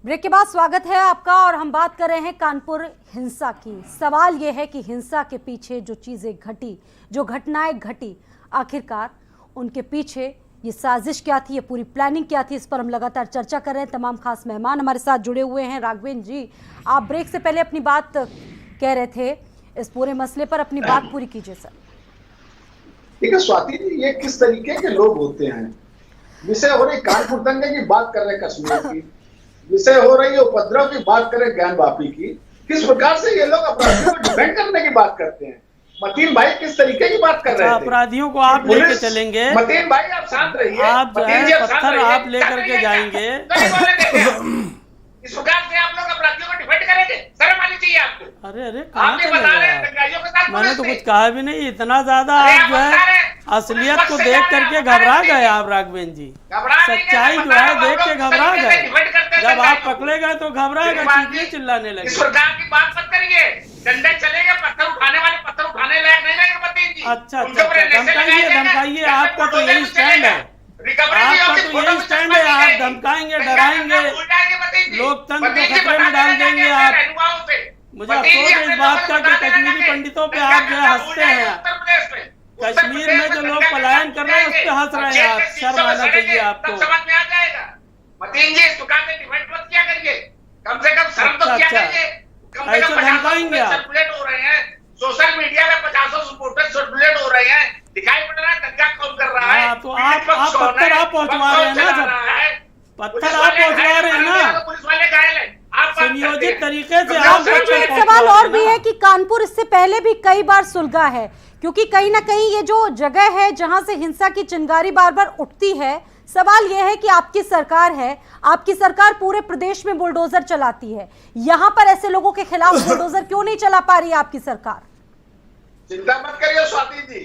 Break के बाद स्वागत है आपका और हम बात कर रहे हैं कानपुर हिंसा की। सवाल यह है कि हिंसा के पीछे जो चीजें घटी, जो घटनाएं घटी, आखिरकार उनके पीछे ये साजिश क्या थी, ये पूरी प्लानिंग क्या थी, इस पर हम लगातार चर्चा कर रहे हैं। तमाम खास मेहमान हमारे साथ जुड़े हुए हैं। राघवेंद्र जी, आप ब्रेक से पहले अपनी बात कह रहे थे, इस पूरे मसले पर अपनी बात पूरी कीजिए सर। ठीक है स्वाति जी, ये किस तरीके के लोग होते हैं। विषय हो रही कानपुर दंगे की बात कर रहे हैं, कश्मीर की विषय हो रही है, उपद्रव की बात करें, ज्ञानवापी की। किस प्रकार से ये लोग अपराधियों को डिफेंड करने की बात करते हैं। मतीन भाई किस तरीके की बात कर रहे हैं। अपराधियों को आप लेके चलेंगे। मतीन भाई आप शांत रहिए। आप जो है पत्थर आप लेकर के जाएंगे। इस प्रकार से आप लोग अपराधियों को डिफेंड करेंगे, शर्म आनी चाहिए आपको। अरे कहाँ चले गए? मैंने तो कुछ कहा भी नहीं। इतना ज्यादा आप जो है असलियत को देख करके घबरा गए आप राघवेंद्र जी। सच्चाई जो है देख के घबरा गए। जब आप पकड़े गए तो घबरा गए, चीखने चिल्लाने लगे। इस प्रकार की बात मत करिए। डंडे चलेंगे, पत्थर उठाने वाले पत्थर उठाने लायक नहीं रहेंगे मतीन जी। अच्छा, धमकाइए। आपका तो यही स्टैंड है। आपका तो यही स्टैंड है। आप धमकाएंगे, डराएंगे, लोकतंत्र को खतरे में डाल देंगे आप। मुझे अफसोस है इस बात का कि कश्मीरी पंडितों पे आप जो है हंसते हैं। कश्मीर में जो लोग पलायन कर रहे हैं उस पर हंस रहे हैं आप। शर्म आना चाहिए आपको। समझ में आ जाएगा मतीन जी। इस दुकान में डिफेंड मत किया करिए, कम से कम शर्म तो किया करिए। ऐसे धमकाएंगे आप। सर्कुलेट हो रहे हैं सोशल मीडिया में, 50 सपोर्टर सर्कुलेट हो रहे हैं, दिखाई पड़ रहा है दंगा कौन कर रहा है। तो आप पत्थर आप पहुंचवा रहे हैं ना, सब पत्थर आप पहुंचवा रहे हैं ना। पुलिस वाले घायल है, सुनियोजित तरीके से आप। एक सवाल और भी है कि कानपुर इससे पहले भी कई बार सुलगा है, क्योंकि कहीं ना कहीं ये जो जगह है जहां से हिंसा की चिंगारी बार बार उठती है। सवाल यह है कि आपकी सरकार है, आपकी सरकार पूरे प्रदेश में बुलडोजर चलाती है, यहाँ पर ऐसे लोगों के खिलाफ बुलडोजर क्यों नहीं चला पा रही है आपकी सरकार? चिंता मत करिए स्वाति जी,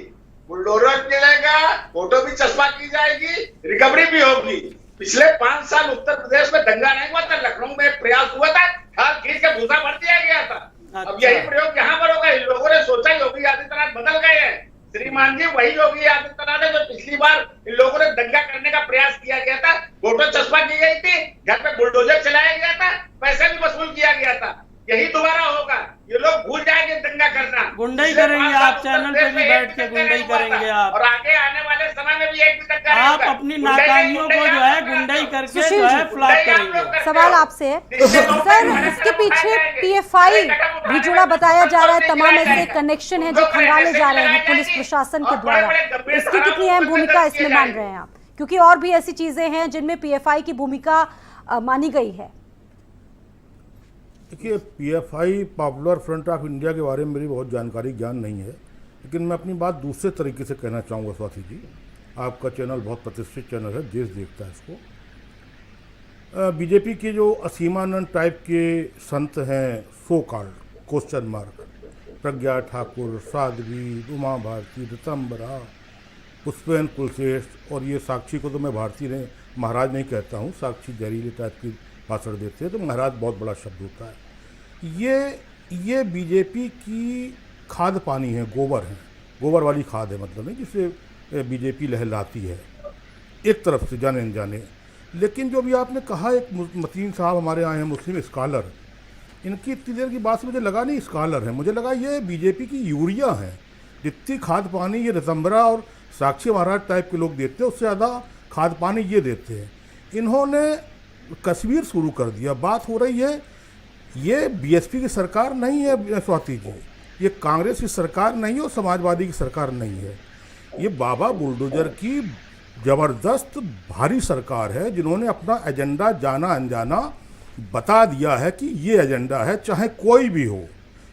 बुलडोजर चलेगा, फोटो भी चस्पा की जाएगी, रिकवरी भी होगी। पिछले 5 साल उत्तर प्रदेश में दंगा नहीं हुआ था, लखनऊ में एक प्रयास हुआ था, खाल खींच के भूसा भर दिया गया था। अब यही प्रयोग यहाँ पर होगा। इन लोगों ने सोचा योगी आदित्यनाथ बदल गए हैं। श्रीमान जी, वही योगी आदित्यनाथ है जो पिछली बार इन लोगों ने दंगा करने का प्रयास किया गया था, फोटो चस्पा की गई थी, घर पे बुलडोजर चलाया गया था, पैसा भी वसूल किया गया था। यही दोबारा होगा। ये लोग भूल जाएंगे दंगा करना, गुंडाई करेंगे आप। चैनल पे भी बैठ के गुंडाई करेंगे आप। और आगे आने वाले समय में भी एक भी दंगा आप अपनी नाकामियों को जो है गुंडाई करके जो है फ्लॉप करेंगे। सवाल आपसे है सर, इसके पीछे पीएफआई भी जुड़ा बताया जा रहा है, तमाम ऐसे कनेक्शन है जो खंगाले जा रहे हैं पुलिस प्रशासन के द्वारा। इसकी कितनी अहम भूमिका इसमें मान रहे हैं आप, क्योंकि और भी ऐसी चीजें हैं जिनमें पीएफआई की भूमिका मानी गई है? देखिए, PFI popular front of India के बारे में मेरी बहुत जानकारी ज्ञान नहीं है, लेकिन मैं अपनी बात दूसरे तरीके से कहना चाहूँगा स्वाति जी। आपका चैनल बहुत प्रतिष्ठित चैनल है, देश देखता है इसको। बीजेपी के जो असीमानंद टाइप के संत हैं, so called question mark, Pragya Thakur, Sadhvi, Uma Bharti, ऋतंबरा, Pushpen Kulshreshtha, और ये साक्षी को तो मैं भारती नहीं, महाराज नहीं कहता हूँ, साक्षी जहरीले टाइप की भाषण देते हैं तो महाराज बहुत बड़ा शब्द होता है। ये बीजेपी की खाद पानी है, गोबर है, गोबर वाली खाद है, मतलब नहीं जिससे बीजेपी लहलाती है एक तरफ से जाने अनजाने। लेकिन जो भी आपने कहा, एक मतीन साहब हमारे यहाँ हैं, मुस्लिम स्कॉलर, इनकी इतनी देर की बात से मुझे लगा नहीं स्कॉलर है, मुझे लगा ये बीजेपी की यूरिया है। जितनी खाद पानी ये ऋतंबरा और साक्षी महाराज टाइप के लोग देते हैं, उससे ज़्यादा खाद पानी ये देते हैं। इन्होंने कश्मीर शुरू कर दिया। बात हो रही है, ये बीएसपी की सरकार नहीं है स्वाति जी, ये कांग्रेस की सरकार नहीं है और समाजवादी की सरकार नहीं है। ये बाबा बुलडोजर की ज़बरदस्त भारी सरकार है, जिन्होंने अपना एजेंडा जाना अनजाना बता दिया है कि ये एजेंडा है, चाहे कोई भी हो,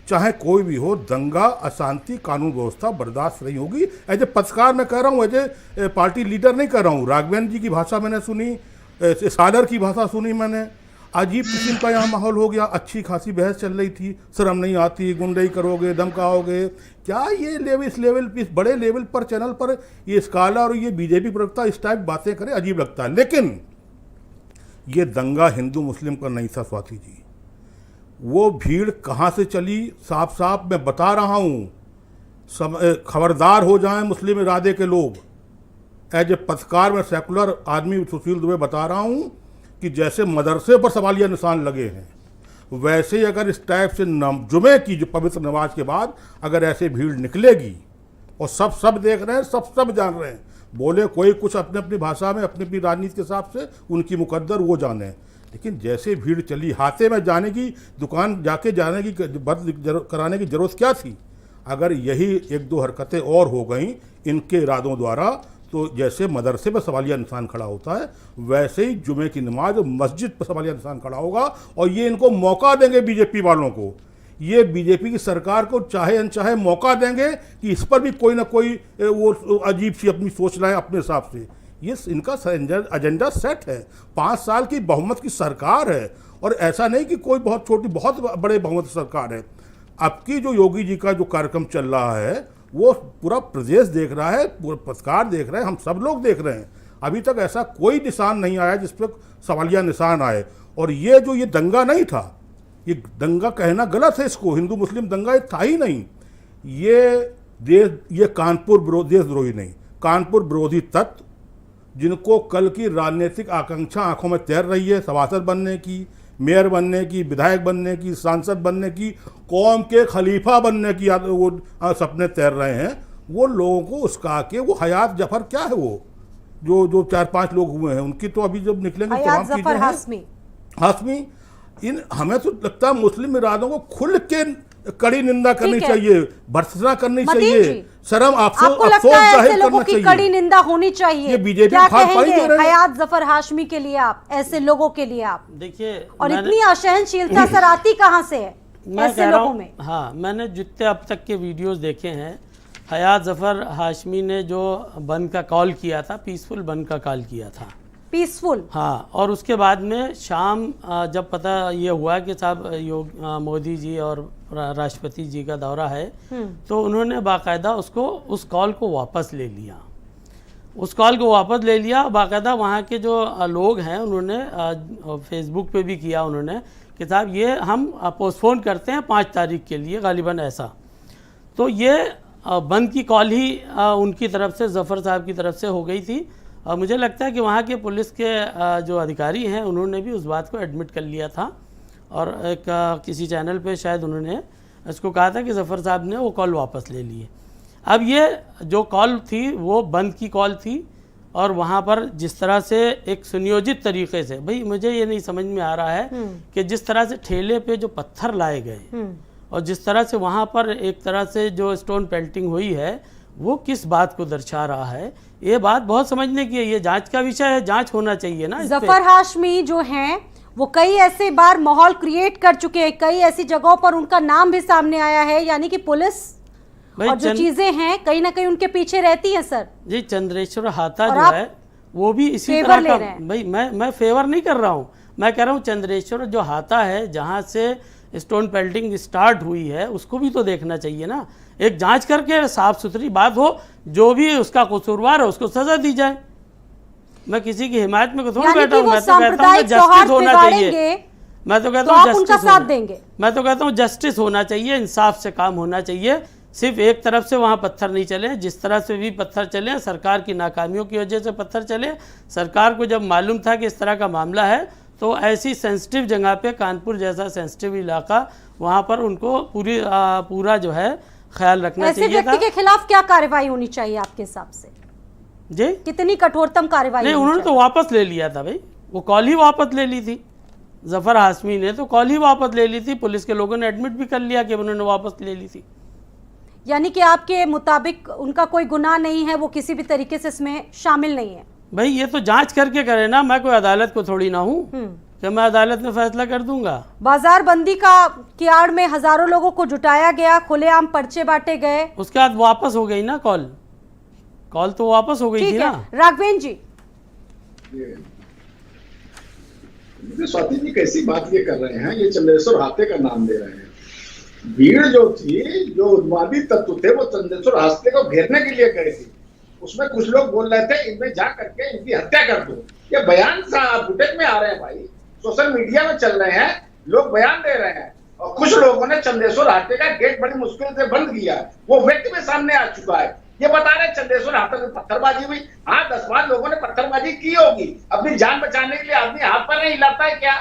चाहे कोई भी हो, दंगा, अशांति, कानून व्यवस्था बर्दाश्त नहीं होगी। एज ए पत्रकार मैं कह रहा हूँ, एज ए पार्टी लीडर नहीं कह रहा हूँ। राघवेंद्र जी की भाषा मैंने सुनी, स्कॉलर की भाषा सुनी मैंने। अजीब किस्म का यहाँ माहौल हो गया, अच्छी खासी बहस चल रही थी, शर्म नहीं आती, गुंडाई करोगे, धमकाओगे, क्या ये लेवल, इस लेवल, इस बड़े लेवल पर चैनल पर ये स्कॉलर और ये बीजेपी प्रवक्ता इस टाइप बातें करें, अजीब लगता है। लेकिन ये दंगा हिंदू मुस्लिम का नहीं था स्वाति जी। वो भीड़ कहाँ से चली, साफ साफ मैं बता रहा हूँ। सब खबरदार हो जाएं मुस्लिम इरादे के लोग। एज ए पत्रकार, मैं सेकुलर आदमी सुशील दुबे बता रहा हूँ, कि जैसे मदरसे पर सवालिया निशान लगे हैं, वैसे ही अगर इस टाइप से जुमे की जो पवित्र नमाज के बाद अगर ऐसे भीड़ निकलेगी, और सब देख रहे हैं, सब जान रहे हैं, बोले कोई कुछ अपने अपनी भाषा में अपनी अपनी राजनीति के हिसाब से, उनकी मुकद्दर वो जाने, लेकिन जैसे भीड़ चली, हाथे में जाने की, दुकान जाके जाने की कराने की जरूरत क्या थी? अगर यही एक दो हरकतें और हो गई इनके इरादों द्वारा, तो जैसे मदरसे पर सवालिया निशान खड़ा होता है, वैसे ही जुमे की नमाज और मस्जिद पर सवालिया निशान खड़ा होगा। और ये इनको मौका देंगे बीजेपी वालों को, ये बीजेपी की सरकार को चाहे अनचाहे मौका देंगे कि इस पर भी कोई ना कोई वो अजीब सी अपनी सोच लाएं अपने हिसाब से। ये इनका एजेंडा सेट है, 5 साल की बहुमत की सरकार है, और ऐसा नहीं कि कोई बहुत छोटी, बहुत बड़े बहुमत की सरकार है। अब की जो योगी जी का जो कार्यक्रम चल रहा है, वो पूरा प्रदेश देख रहा है, पूरा पत्रकार देख रहे हैं, हम सब लोग देख रहे हैं। अभी तक ऐसा कोई निशान नहीं आया जिस पर सवालिया निशान आए। और ये जो ये दंगा नहीं था, ये दंगा कहना गलत है, इसको हिंदू मुस्लिम दंगा ये था ही नहीं। ये कानपुर देशद्रोही नहीं, कानपुर विरोधी तत्व, जिनको कल की राजनीतिक आकांक्षा आंखों में तैर रही है, सभासद बनने की, मेयर बनने की, विधायक बनने की, सांसद बनने की, कौम के खलीफा बनने की वो सपने तैर रहे हैं, वो लोगों को उसका के वो हयात जफर क्या है, वो जो 4-5 लोग हुए हैं, उनकी तो अभी जब निकलेंगे हयात जफर हाशमी, इन हमें तो लगता है मुस्लिम इरादों को खुल के कड़ी निंदा करनी चाहिए, भर्त्सना करनी चाहिए, शर्म अफसोस जाहिर करना चाहिए। कड़ी निंदा होनी चाहिए। ये बीजेपी क्या कहेंगे हयात जफर हाशमी के लिए आप, ऐसे लोगों के लिए आप? देखिए, और इतनी असहनशीलता सर आती कहाँ से है ऐसे लोगों में? हाँ, मैंने जितने अब तक के वीडियोस देखे हैं, हयात जफर हाशमी ने जो बंद का कॉल किया था, पीसफुल बंद का कॉल किया था, पीसफुल, हाँ, और उसके बाद में शाम जब पता ये हुआ कि साहब मोदी जी और राष्ट्रपति जी का दौरा है, तो उन्होंने बाकायदा उस कॉल को वापस ले लिया। उस कॉल को वापस ले लिया, बाकायदा वहाँ के जो लोग हैं उन्होंने फेसबुक पे भी किया उन्होंने कि साहब ये हम पोस्टपोन करते हैं 5 तारीख के लिए, गालिबन ऐसा। तो ये बंद की कॉल ही उनकी तरफ से, जफ़र साहब की तरफ से हो गई थी। और मुझे लगता है कि वहाँ के पुलिस के जो अधिकारी हैं उन्होंने भी उस बात को एडमिट कर लिया था, और एक किसी चैनल पे शायद उन्होंने इसको कहा था कि जफ़र साहब ने वो कॉल वापस ले लिए। अब ये जो कॉल थी वो बंद की कॉल थी, और वहाँ पर जिस तरह से एक सुनियोजित तरीके से, भाई मुझे ये नहीं समझ में आ रहा है कि जिस तरह से ठेले पे जो पत्थर लाए गए और जिस तरह से वहाँ पर एक तरह से जो स्टोन पेल्टिंग हुई है, वो किस बात को दर्शा रहा है, ये बात बहुत समझने की है। ये जांच का विषय है, जांच होना चाहिए ना। जफर हाशमी जो हैं वो कई ऐसे बार माहौल क्रिएट कर चुके हैं, कई ऐसी जगहों पर उनका नाम भी सामने आया है, यानी कि पुलिस और जो चीजें हैं कहीं ना कहीं उनके पीछे रहती हैं सर जी। चंद्रेश्वर हाथा जो है वो भी इसी तरह का, भाई मैं फेवर नहीं कर रहा हूँ, मैं कह रहा हूँ चंद्रेश्वर जो हाथा है, जहाँ से स्टोन पेल्टिंग स्टार्ट हुई है, उसको भी तो देखना चाहिए ना। एक जांच करके साफ सुथरी बात हो, जो भी उसका कसूरवार है उसको सजा दी जाए। मैं किसी की हिमायत में थोड़ी बैठा हूँ, मैं तो कहता हूँ जस्टिस होना चाहिए, मैं तो कहता हूँ उनका साथ देंगे, मैं तो कहता हूँ जस्टिस होना चाहिए, इंसाफ से काम होना चाहिए। सिर्फ एक तरफ से वहाँ पत्थर नहीं चले, जिस तरह से भी पत्थर चले, सरकार की नाकामियों की वजह से पत्थर चले। सरकार को जब मालूम था कि इस तरह का मामला है, तो ऐसी सेंसिटिव जगह पे, कानपुर जैसा सेंसिटिव इलाका, वहाँ पर उनको पूरा जो है ख्याल रखना चाहिए था। ऐसे व्यक्ति के खिलाफ क्या कार्रवाई होनी चाहिए आपके हिसाब से जी? कितनी कठोरतम कार्रवाई? नहीं, उन्होंने तो वापस ले लिया था भाई, वो कॉल ही वापस ले ली थी। जफर हाशमी ने तो कॉल ही वापस ले ली थी, पुलिस के लोगों ने एडमिट भी कर लिया कि उन्होंने वापस ले ली थी। यानी कि आपके मुताबिक उनका कोई गुनाह नहीं है, वो किसी भी तरीके से इसमें शामिल नहीं है? भाई ये तो जांच करके करे ना, मैं कोई अदालत को थोड़ी ना हूँ कि मैं अदालत में फैसला कर दूंगा। बाजार बंदी की आड़ में हजारों लोगों को जुटाया गया, खुलेआम पर्चे बांटे गए, उसके बाद वापस हो गई ना कॉल तो वापस हो गई थी ना। राघवेंद्र जी, स्वाति जी कैसी बात ये कर रहे हैं, ये चंद्रेश्वर हाथे का नाम दे रहे हैं। भीड़ जो थी, जो उन्मादी तत्व थे, वो चंद्रेश्वर हाथे को घेरने के लिए गए थे। उसमें कुछ लोग बोल रहे थे इनमें जा करके इनकी हत्या कर दो। ये बयान फुटेज में आ रहे हैं भाई, सोशल मीडिया में चल रहे हैं, लोग बयान दे रहे हैं। और कुछ लोगों ने चंद्रेश्वर हाटे का गेट बड़ी मुश्किल से बंद किया, वो व्यक्ति में सामने आ चुका है। ये बता रहे चंदेश्वर हाथों में पत्थरबाजी हुई। हाँ, 10-5 लोगों ने पत्थरबाजी की होगी, अपनी जान बचाने के लिए आदमी हाथ पर नहीं हिलाता है क्या?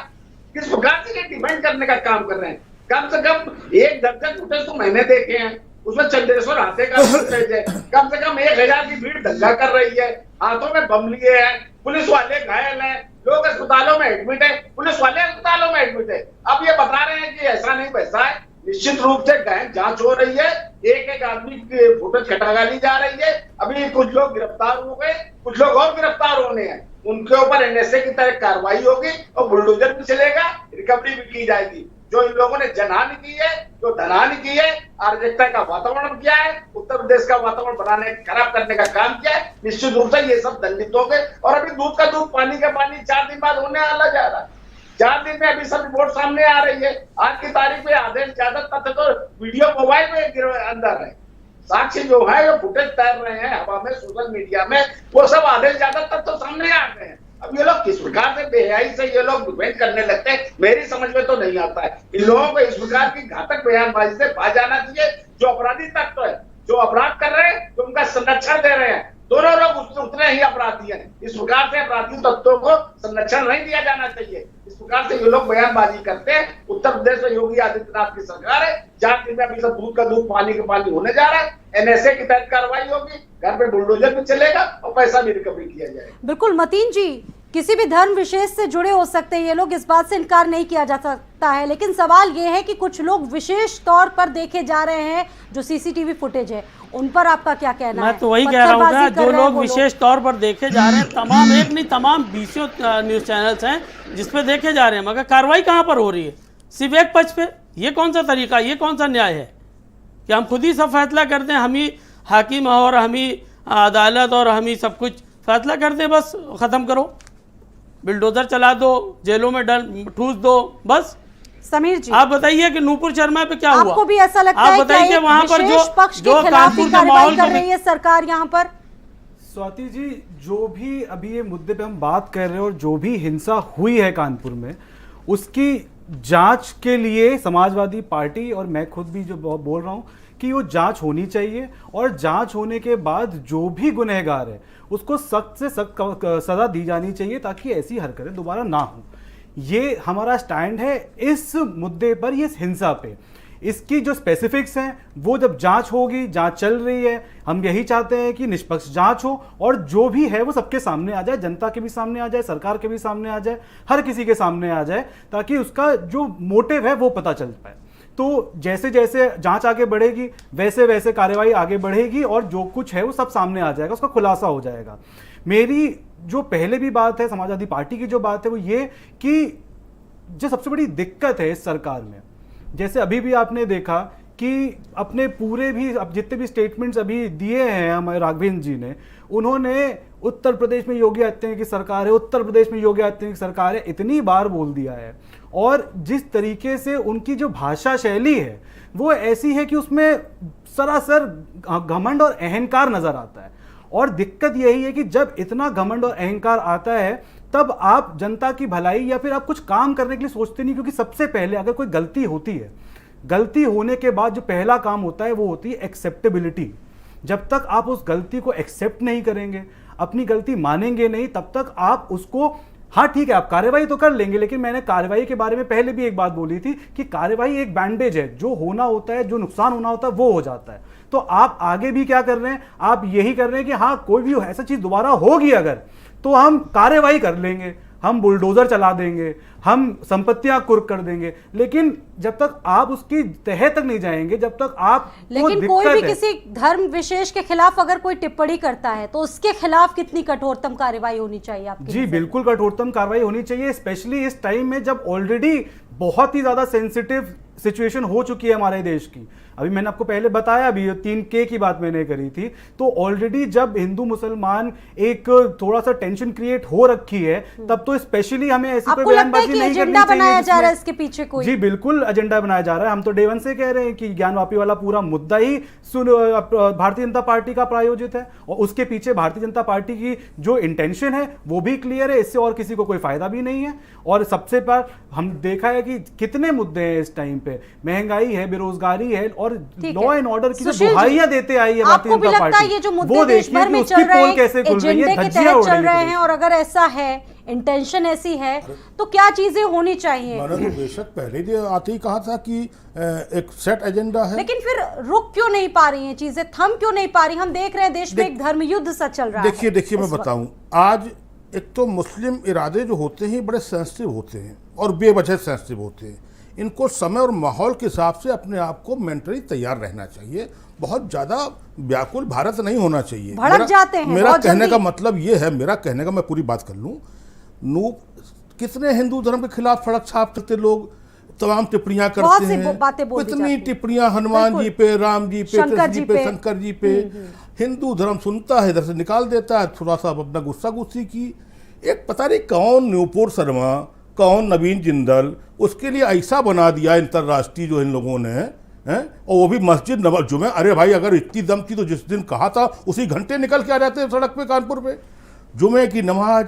किस प्रकार से ये डिफेंड करने का काम कर रहे हैं? कम से कम 1 दर्जन फुटेज तो मैंने देखे हैं, उसमें चंदेश्वर हाथे का फुटेज है। कम से कम 1000 की भीड़ दंगा कर रही है, हाथों में बम लिए हैं, पुलिस वाले घायल हैं, लोग अस्पतालों में एडमिट है, पुलिस वाले अस्पतालों में एडमिट है। अब ये बता रहे हैं कि ऐसा नहीं वैसा है। निश्चित रूप से गहन जांच हो रही है, एक आदमी की फुटेज खटका ली जा रही है। अभी कुछ लोग गिरफ्तार हो गए, कुछ लोग और गिरफ्तार होने हैं, उनके ऊपर एनएसए की तरह कार्रवाई होगी और बुलडोजर भी चलेगा, रिकवरी भी की जाएगी। जो इन लोगों ने जनहानि की है, जो धनहानि की है, अराजकता का वातावरण किया है, उत्तर प्रदेश का वातावरण बनाने खराब करने का काम किया है, निश्चित रूप से ये सब दंडित हो गए। और अभी दूध का दूध पानी का पानी 4 दिन बाद होने वाला जा रहा है। 4 दिन में अभी सब रिपोर्ट सामने आ रही है। आज की तारीख में आधे से ज्यादा तथ्य तो वीडियो मोबाइल में अंदर है। साक्षी जो है, जो फुटेज तैर रहे हैं हवा में, सोशल मीडिया में, वो सब आधे से ज्यादा तथ्य तो सामने आ गए हैं। अब ये लोग किस प्रकार से बेहयाई से ये लोग डिफेंड करने लगते हैं, मेरी समझ में तो नहीं आता है। इन लोगों को इस प्रकार की घातक बयानबाजी से बाज जाना चाहिए। जो अपराधी तत्व है, जो अपराध कर रहे हैं, जो उनका संरक्षण दे रहे हैं, दोनों लोग उतने ही अपराधी हैं। इस प्रकार से अपराधी तत्वों को संरक्षण नहीं दिया जाना चाहिए। इस प्रकार से ये लोग बयानबाजी करते हैं। उत्तर प्रदेश में योगी आदित्यनाथ की सरकार है, 4 दिन में अभी सब दूध का दूध पानी का पानी होने जा रहा है। एनएसए की तहत कार्रवाई होगी, घर पे बुलडोजर भी चलेगा और पैसा भी रिकवरी किया जाएगा। बिल्कुल मतीन जी, किसी भी धर्म विशेष से जुड़े हो सकते हैं ये लोग, इस बात से इनकार नहीं किया जा सकता है, लेकिन सवाल ये है कि कुछ लोग विशेष तौर पर देखे जा रहे हैं, जो सीसीटीवी फुटेज है उन पर आपका क्या कहना है? मैं तो वही कह रहा हूँ, जो लोग विशेष तौर पर देखे जा रहे हैं, तमाम एक नहीं तमाम 20 न्यूज़ चैनल्स हैं जिसपे देखे जा रहे हैं, मगर कार्रवाई कहाँ पर हो रही है? सिर्फ एक पक्ष पे। ये कौन सा तरीका, ये कौन सा न्याय है कि हम खुद ही सब फैसला करते हैं, हम ही हाकिम और हम ही अदालत और हम ही सब कुछ फैसला करते हैं, बस ख़त्म करो, बिल्डोजर चला दो, जेलों में ठूस दो, बस। समीर जी, आप बताइए कि नूपुर शर्मा पे क्या हुआ? आपको भी ऐसा लगता है कि वहां पर जो पक्ष के खिलाफ ही कार्रवाई कर रही है सरकार यहाँ पर? स्वाति जी, जो भी अभी ये मुद्दे पे हम बात कर रहे हैं और जो भी हिंसा हुई है कानपुर में, उसकी जांच के लिए समाजवादी पार्टी और मैं खुद भी जो बोल रहा हूँ कि वो जांच होनी चाहिए, और जांच होने के बाद जो भी गुनहगार है उसको सख्त से सख्त सज़ा दी जानी चाहिए, ताकि ऐसी हरकतें दोबारा ना हो। ये हमारा स्टैंड है इस मुद्दे पर, ये हिंसा पे। इसकी जो स्पेसिफिक्स हैं वो जब जांच होगी, जांच चल रही है, हम यही चाहते हैं कि निष्पक्ष जांच हो और जो भी है वो सबके सामने आ जाए, जनता के भी सामने आ जाए, सरकार के भी सामने आ जाए, हर किसी के सामने आ जाए, ताकि उसका जो मोटिव है वो पता चल पाए। तो जैसे जैसे जांच आगे बढ़ेगी वैसे वैसे कार्रवाई आगे बढ़ेगी और जो कुछ है वो सब सामने आ जाएगा, उसका खुलासा हो जाएगा। मेरी जो पहले भी बात है, समाजवादी पार्टी की जो बात है वो ये कि जो सबसे बड़ी दिक्कत है इस सरकार में, जैसे अभी भी आपने देखा कि अपने पूरे भी अब जितने भी स्टेटमेंट्स अभी दिए हैं हमारे राघवेंद्र जी ने, उन्होंने उत्तर प्रदेश में योगी आदित्यनाथ की सरकार है, उत्तर प्रदेश में योगी आदित्यनाथ की सरकार है, इतनी बार बोल दिया है। और जिस तरीके से उनकी जो भाषा शैली है वो ऐसी है कि उसमें सरासर घमंड और अहंकार नजर आता है। और दिक्कत यही है कि जब इतना घमंड और अहंकार आता है तब आप जनता की भलाई या फिर आप कुछ काम करने के लिए सोचते नहीं, क्योंकि सबसे पहले अगर कोई गलती होती है, गलती होने के बाद जो पहला काम होता है वो होती है एक्सेप्टेबिलिटी। जब तक आप उस गलती को एक्सेप्ट नहीं करेंगे, अपनी गलती मानेंगे नहीं, तब तक आप उसको, हाँ ठीक है आप कार्रवाई तो कर लेंगे, लेकिन मैंने कार्रवाई के बारे में पहले भी एक बात बोली थी कि कार्रवाई एक बैंडेज है, जो होना होता है, जो नुकसान होना होता है वो हो जाता है। तो आप आगे भी क्या कर रहे हैं, आप यही कर रहे हैं कि हाँ कोई भी ऐसा चीज दोबारा होगी अगर, तो हम कार्रवाई कर लेंगे, हम बुलडोजर चला देंगे, हम संपत्तियां कुर्क कर देंगे, लेकिन जब तक आप उसकी तह तक नहीं जाएंगे, जब तक आप, लेकिन कोई भी किसी धर्म विशेष के खिलाफ अगर कोई टिप्पणी करता है तो उसके खिलाफ कितनी कठोरतम कार्रवाई होनी चाहिए आपकी? जी बिल्कुल कठोरतम कार्रवाई होनी चाहिए, स्पेशली इस टाइम में जब ऑलरेडी बहुत ही ज्यादा सेंसिटिव सिचुएशन हो चुकी है हमारे देश की। अभी मैंने आपको पहले बताया, अभी 3K की बात मैंने करी थी, तो ऑलरेडी जब हिंदू मुसलमान एक थोड़ा सा टेंशन क्रिएट हो रखी है, तब तो स्पेशली हमें ऐसी कोई बयानबाजी नहीं करनी बनाया जा रहा है इसके पीछे कोई? जी बिल्कुल एजेंडा बनाया जा रहा है। हम तो डे वन से कह रहे हैं कि ज्ञानवापी वाला पूरा मुद्दा ही भारतीय जनता पार्टी का प्रायोजित है, और उसके पीछे भारतीय जनता पार्टी की जो इंटेंशन है वो भी क्लियर है, इससे और किसी को कोई फायदा भी नहीं है। और सबसे पर हम देखा है कि कितने मुद्दे हैं इस टाइम पे, पे, महंगाई है, बेरोजगारी है और ठीक लॉ है। एंड ऑर्डर की जो सुशील जी, दुहाइयां देते आई है भारतीय आपको भी जनता लगता है ये पार्टी, जो वो मुद्दे देश देखिए भर कि में उसकी चल रहे पोल हैं, कैसे खुल रही एजेंडे है, के धज्जियां तहत उड़ चल रही रहे है हैं, और अगर ऐसा है, इंटेंशन ऐसी है, तो क्या चीजें होनी चाहिए? मैंने तो बेशक पहले ही आते ही कहा था कि एक सेट एजेंडा है। लेकिन फिर रुक क्यों नहीं पा रही हैं चीजें, थम क्यों नहीं पा रही? हम देख रहे हैं देश में एक धर्म युद्ध सा चल रहा है। देखिए मैं इस वक्त। बताऊं, आज एक तो मुस्लिम इरादे जो होते हैं बड़े सेंसिटिव होते हैं और बेवजह सेंसिटिव होते हैं। इनको समय और माहौल के हिसाब से अपने आप को मेंटली तैयार रहना चाहिए। बहुत ज़्यादा व्याकुल भारत नहीं होना चाहिए। भड़क जाते हैं मेरा बहुत कहने जल्दी। का मतलब ये है, मेरा कहने का, मैं पूरी बात कर लूँ, कितने हिंदू धर्म के खिलाफ सड़क छाप करते लोग, तमाम टिप्पणियां बहुत करते सी हैं, बातें बोली कितनी जाती हैं। टिप्पणियां हनुमान जी पे, राम जी पे, शंकर कृष्ण जी जी पे, पे। शंकर जी पे। हिंदू धर्म सुनता है, इधर से निकाल देता है, थोड़ा सा अपना गुस्सा गुस्सी की। एक पता नहीं कौन नुपुर शर्मा, कौन नवीन जिंदल, उसके लिए ऐसा बना दिया अंतर्राष्ट्रीय जो इन लोगों ने हैं, और वो भी मस्जिद नमाज जुमे। अरे भाई, अगर इतनी दम थी तो जिस दिन कहा था उसी घंटे निकल के आ जाते हैं सड़क पे कानपुर पे। जुमे की नमाज,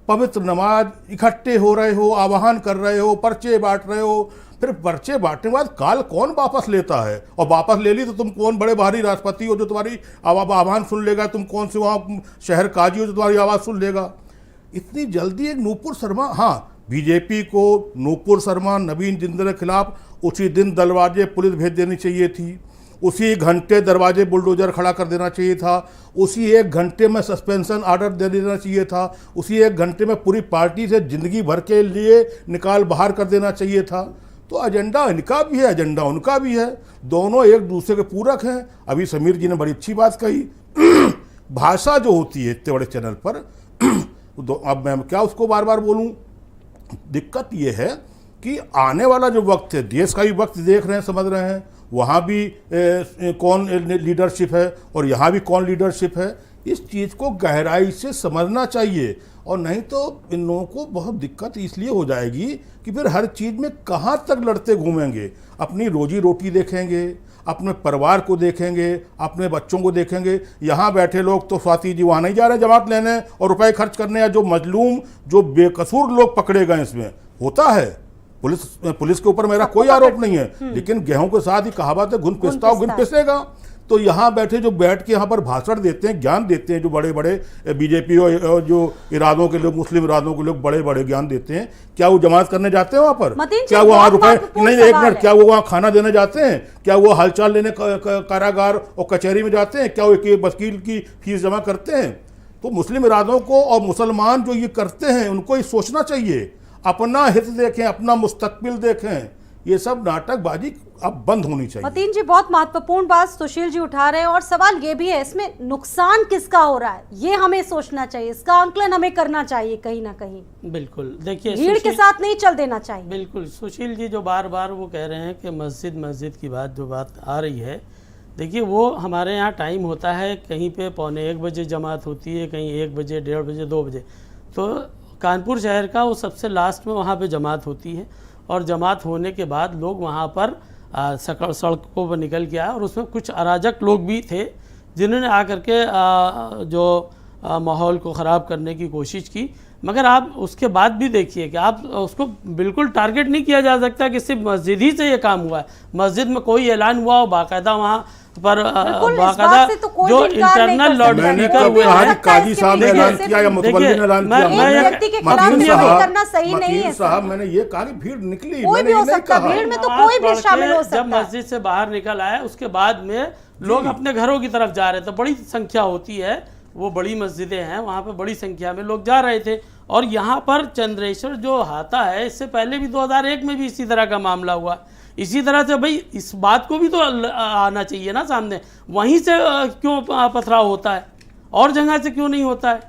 पवित्र नमाज, इकट्ठे हो रहे हो, आह्वान कर रहे हो, पर्चे बांट रहे हो, फिर पर्चे बांटने के बाद काल कौन वापस लेता है? और वापस ले ली तो तुम कौन बड़े भारी राष्ट्रपति हो जो तुम्हारी आह्वान सुन लेगा? तुम कौन से वहाँ शहर काजी हो जो तुम्हारी आवाज़ सुन लेगा? इतनी जल्दी एक नूपुर शर्मा, हाँ, बीजेपी को नूपुर शर्मा, नवीन जिंदल के खिलाफ उसी दिन दरवाजे पुलिस भेज देनी चाहिए थी, उसी घंटे दरवाजे बुलडोजर खड़ा कर देना चाहिए था, उसी एक घंटे में सस्पेंशन ऑर्डर दे देना चाहिए था, उसी एक घंटे में पूरी पार्टी से जिंदगी भर के लिए निकाल बाहर कर देना चाहिए था। तो एजेंडा इनका भी है, एजेंडा उनका भी है, दोनों एक दूसरे के पूरक हैं। अभी समीर जी ने बड़ी अच्छी बात कही, भाषा जो होती है इतने बड़े चैनल पर, अब मैं क्या उसको बार बार बोलूं? दिक्कत ये है कि आने वाला जो वक्त है, देश का भी वक्त देख रहे हैं, समझ रहे हैं, वहाँ भी कौन लीडरशिप है और यहाँ भी कौन लीडरशिप है। इस चीज़ को गहराई से समझना चाहिए, और नहीं तो इन लोगों को बहुत दिक्कत इसलिए हो जाएगी कि फिर हर चीज़ में कहाँ तक लड़ते घूमेंगे। अपनी रोजी रोटी देखेंगे, अपने परिवार को देखेंगे, अपने बच्चों को देखेंगे। यहाँ बैठे लोग तो स्वाति जी वहाँ नहीं जा रहे जमात लेने और रुपए खर्च करने, या जो मजलूम, जो बेकसूर लोग पकड़े गए, इसमें होता है। पुलिस के ऊपर मेरा कोई आरोप नहीं है, लेकिन गेहूं के साथ ही कहावत है, घुन पिसता हो घुन पिसेगा। तो यहाँ बैठ के यहाँ पर भाषण देते हैं, ज्ञान देते हैं, जो बड़े बड़े बीजेपी और जो इरादों के लोग, मुस्लिम इरादों के लोग बड़े बड़े ज्ञान देते हैं। क्या वो जमात करने जाते हैं वहाँ पर? क्या वो वहाँ रुपए नहीं, एक मिनट, क्या वो वहाँ खाना देने जाते हैं? क्या वो हालचाल लेने कारागार और कचहरी में जाते हैं? क्या वो एक वकील की फीस जमा करते हैं? तो मुस्लिम इरादों को और मुसलमान जो ये करते हैं उनको ये सोचना चाहिए, अपना हित देखें, अपना मुस्तकबिल देखें। ये सब नाटकबाजी अब बंद होनी चाहिए। मतीन जी, बहुत महत्वपूर्ण बात सुशील जी उठा रहे हैं, और सवाल ये भी है, इसमें नुकसान किसका हो रहा है ये हमें सोचना चाहिए, इसका आंकलन हमें करना चाहिए कहीं ना कहीं। बिल्कुल, देखिए भीड़ के साथ नहीं चल देना चाहिए। बिल्कुल, सुशील जी जो बार बार वो कह रहे हैं कि मस्जिद की जो बात आ रही है, देखिए वो हमारे यहाँ टाइम होता है, कहीं पे 1:45 बजे जमात होती है, कहीं 1 बजे, 1:30 बजे, 2 बजे। तो कानपुर शहर का वो सबसे लास्ट में वहाँ पे जमात होती है, और जमात होने के बाद लोग वहाँ पर सड़कों पर निकल के आए, और उसमें कुछ अराजक लोग भी थे जिन्होंने आकर के जो माहौल को ख़राब करने की कोशिश की। मगर आप उसके बाद भी देखिए कि आप उसको बिल्कुल टारगेट नहीं किया जा सकता कि सिर्फ मस्जिद ही से ये काम हुआ है। मस्जिद में कोई ऐलान हुआ हो बाकायदा, वहाँ पर बाकायदा जो इंटरनल लॉर्ड स्पीकर हुए हैं, काजी साहब ने ऐलान किया या मुतवल्ली ने ऐलान किया, साहब मैंने ये कहा कि भीड़ निकली, कोई भी हो सकता, भीड़ में तो कोई भी शामिल हो सकता। जब मस्जिद से बाहर निकल आया उसके बाद में लोग अपने घरों की तरफ जा रहे थे, बड़ी संख्या होती है, वो बड़ी मस्जिदें हैं, वहाँ पे बड़ी संख्या में लोग जा रहे थे। और यहाँ पर चंद्रेश्वर जो हाता है, इससे पहले भी 2001 में भी इसी तरह का मामला हुआ। इसी तरह से भाई इस बात को भी तो आना चाहिए ना सामने, वहीं से क्यों पथराव होता है और जगह से क्यों नहीं होता है?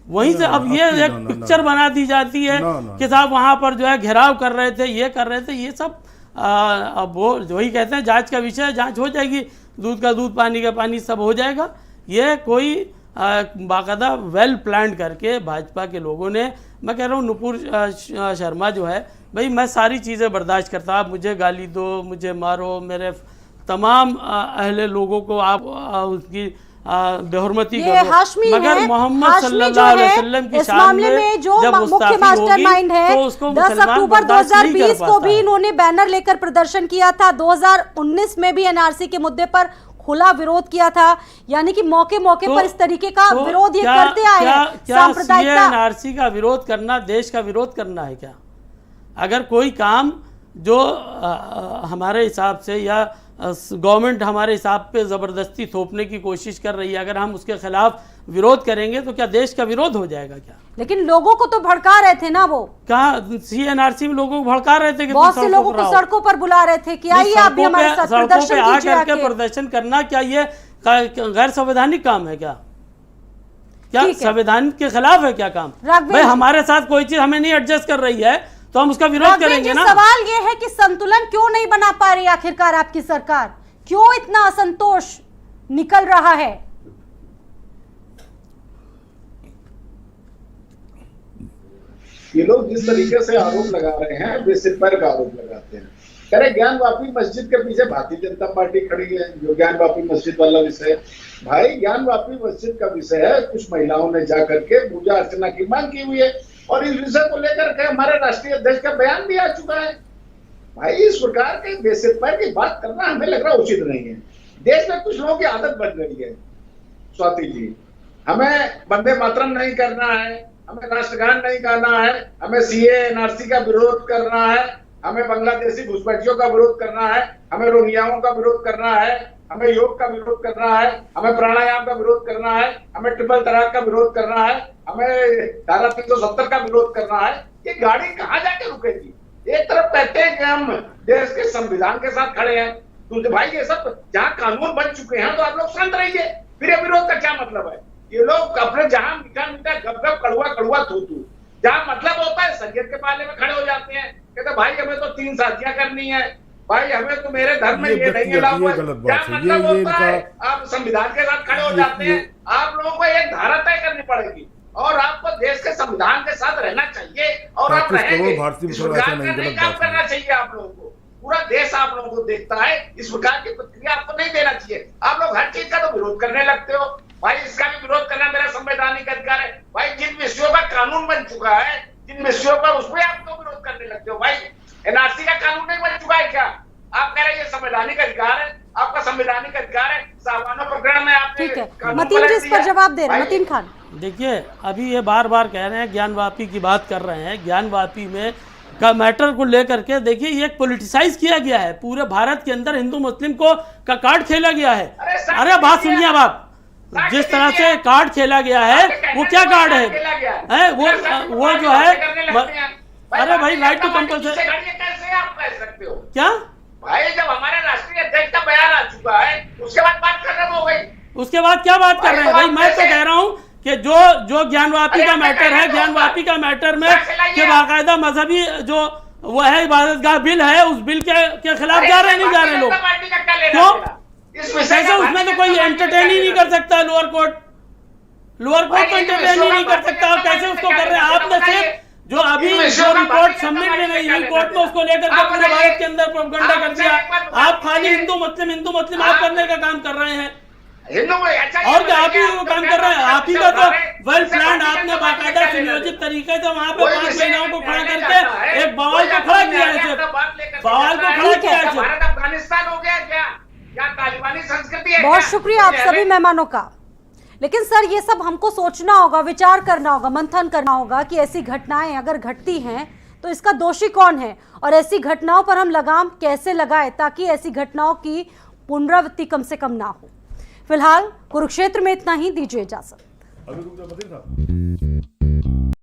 वहीं से अब ये एक पिक्चर बना दी जाती है कि साहब वहाँ पर जो है घेराव कर रहे थे, ये कर रहे थे, ये सब अब वो वही कहते हैं जांच का विषय है, जांच हो जाएगी, दूध का दूध, पानी का पानी, सब हो जाएगा। ये कोई बाकायदा वेल प्लान करके भाजपा के लोगों ने, मैं कह रहा हूँ नुपुर शर्मा जो है, भाई मैं सारी चीज़ें बर्दाश्त करता, आप मुझे गाली दो, मुझे मारो, मेरे तमाम अहले लोगों को आप उसकी बेहुरमती ये करो, हाशमी मगर है, मोहम्मद हाशमी सल्लल्लाहु जो अलैहि है, वसल्लम की इस शान मामले में में जो जब मुख्य गुस्ताखी मास्टरमाइंड होगी, है, तो उसको 10 मुसलमान अक्टूबर बर्दाश्त नहीं कर 2020 को पाता भी है। इन्होंने बैनर लेकर प्रदर्शन किया था, 2019 में भी एनआरसी के मुद्दे पर खुला विरोध किया था। यानी कि मौके मौके पर इस तरीके का विरोध ये करते आए हैं। सांप्रदायिकता, एनआरसी का विरोध करना देश का विरोध करना है क्या? अगर कोई काम जो हमारे हिसाब से या गवर्नमेंट हमारे हिसाब पे ज़बरदस्ती थोपने की कोशिश कर रही है, अगर हम उसके खिलाफ विरोध करेंगे तो क्या देश का विरोध हो जाएगा क्या? लेकिन लोगों को तो भड़का रहे थे ना, वो कहाँ सीएनआरसी में लोगों को भड़का रहे थे कि बहुत से लोगों को सड़कों पर बुला रहे थे कि आइए आप भी हमारे साथ प्रदर्शन कीजिए आकर के आके। प्रदर्शन करना क्या ये गैर संवैधानिक काम है क्या? क्या संविधान के खिलाफ है क्या काम? भाई हमारे साथ कोई चीज हमें नहीं एडजस्ट कर रही है तो हम उसका विरोध करेंगे ना। सवाल ये है कि संतुलन क्यों नहीं बना पा रही आखिरकार आपकी सरकार, क्यों इतना असंतोष निकल रहा है? ये लोग जिस तरीके से आरोप लगा रहे हैं वे सिर पैर का आरोप लगाते हैं। कह रहे ज्ञानवापी मस्जिद के पीछे भारतीय जनता पार्टी खड़ी है, जो ज्ञानवापी मस्जिद वाला विषय। भाई ज्ञानवापी मस्जिद का विषय है, कुछ महिलाओं ने जा करके पूजा अर्चना की मांग की हुई है और इस विषय को लेकर के हमारे राष्ट्रीय अध्यक्ष का बयान भी आ चुका है। भाई इस प्रकार के बेसिर पैर की बात करना हमें लग रहा उचित नहीं है। देश में कुछ लोगों की आदत बन गई है स्वाति जी, हमें वंदे मातरम नहीं करना है, हमें राष्ट्रगान नहीं गाना है, हमें सीए एनआरसी का विरोध करना है, हमें बांग्लादेशी घुसपैठियों का विरोध करना है, हमें रोहिंग्याओं का विरोध करना है, हमें योग का विरोध करना है, हमें प्राणायाम का विरोध करना है, हमें ट्रिपल तलाक का विरोध करना है, हमें धारा 370 का विरोध करना है। ये गाड़ी कहाँ जाके रुकेगी? एक तरफ कहते हैं कि हम देश के संविधान के साथ खड़े हैं, दूसरे भाई ये सब जहाँ कानून बन चुके हैं तो आप लोग शांत रहिए, फिर ये विरोध का क्या मतलब है? ये लोग अपने जहां मीठा मीठा गप गप कड़ुआ कड़ुआ थूथू, जहां मतलब होता है शरीयत के पाले में खड़े हो जाते हैं, कहते भाई हमें तो 3 शादियां करनी है, भाई हमें तो मेरे धर्म में ये नहीं अलाउ है, क्या मतलब होता है? आप संविधान के साथ खड़े हो जाते हैं। आप लोगों को एक धारा तय करनी पड़ेगी और आपको देश के संविधान के साथ रहना चाहिए और आप रहेंगे। इस प्रकार का नहीं काम करना चाहिए आप लोगों को। पूरा देश आप लोगों को देखता है, इस प्रकार की प्रतिक्रिया आपको नहीं देना चाहिए। आप लोग हर चीज का तो विरोध करने लगते हो। भाई इसका भी विरोध करना मेरा संवैधानिक अधिकार है। भाई जिन विषयों का कानून बन चुका है, जिन विषयों पर उसमें आप तो विरोध करने लगते हो। भाई एनआरसी का कानून नहीं बन चुका है क्या? आप कह रहे हैं ये संवैधानिक अधिकार है, आपका संवैधानिक अधिकार है। सावानो प्रकरण में आपने ठीक है, मतीन जी इस पर जवाब दे रहे हैं। मतीन खान देखिए, अभी ये बार बार कह रहे हैं ज्ञानवापी की बात कर रहे हैं, ज्ञानवापी में का मैटर को लेकर के देखिए ये एक पॉलिटिसाइज किया गया है। पूरे भारत के अंदर हिंदू मुस्लिम को का कार्ड खेला गया है। अरे बात सुनिए अब आप, जिस तरह से कार्ड खेला गया है वो क्या कार्ड है वो जो है, अरे भाई राइट टू कंपल्सरी कैसे आप कह सकते हो? क्या भाई जब हमारे राष्ट्रीय अध्यक्ष का बयान आ चुका है उसके बाद बात खत्म हो गई। उसके बाद क्या बात कर रहे हैं? भाई मैं तो कह रहा हूँ कि जो ज्ञानवापी का मैटर है, ज्ञानवापी का मैटर में कि बाकायदा मजहबी जो वो है इबादतगाह बिल है, उस बिल के खिलाफ जा रहे नहीं जा रहे लोग? क्यों? कैसे? उसमें तो कोई एंटरटेन ही नहीं कर सकता। लोअर कोर्ट तो एंटरटेन ही नहीं कर सकता। कैसे उसको कर रहे हैं? आपने सिर्फ जो अभी जो रिपोर्ट सबमिट में गई है कोर्ट में, उसको लेकर के पूरे भारत के अंदर प्रोपगंडा कर दिया। आप खाली हिंदू मुस्लिम आप करने का काम कर रहे हैं और क्या आप ही वो काम कर रहे हैं? आप ही का तो वेल प्लान, आपने बाकायदा सुनियोजित तरीके से वहां पे 5 महिलाओं को खड़ा करके एक बवाल को खड़ा किया है। बवाल को खड़ा किया है। भारत अफगानिस्तान हो गया क्या तालिबानी संस्कृति है? बहुत शुक्रिया आप सभी मेहमानों का। लेकिन सर ये सब हमको सोचना होगा, विचार करना होगा, मंथन करना होगा कि ऐसी घटनाएं अगर घटती हैं तो इसका दोषी कौन है और ऐसी घटनाओं पर हम लगाम कैसे लगाएं ताकि ऐसी घटनाओं की पुनरावृत्ति कम से कम ना हो। फिलहाल कुरुक्षेत्र में इतना ही, दीजिए इजाजत।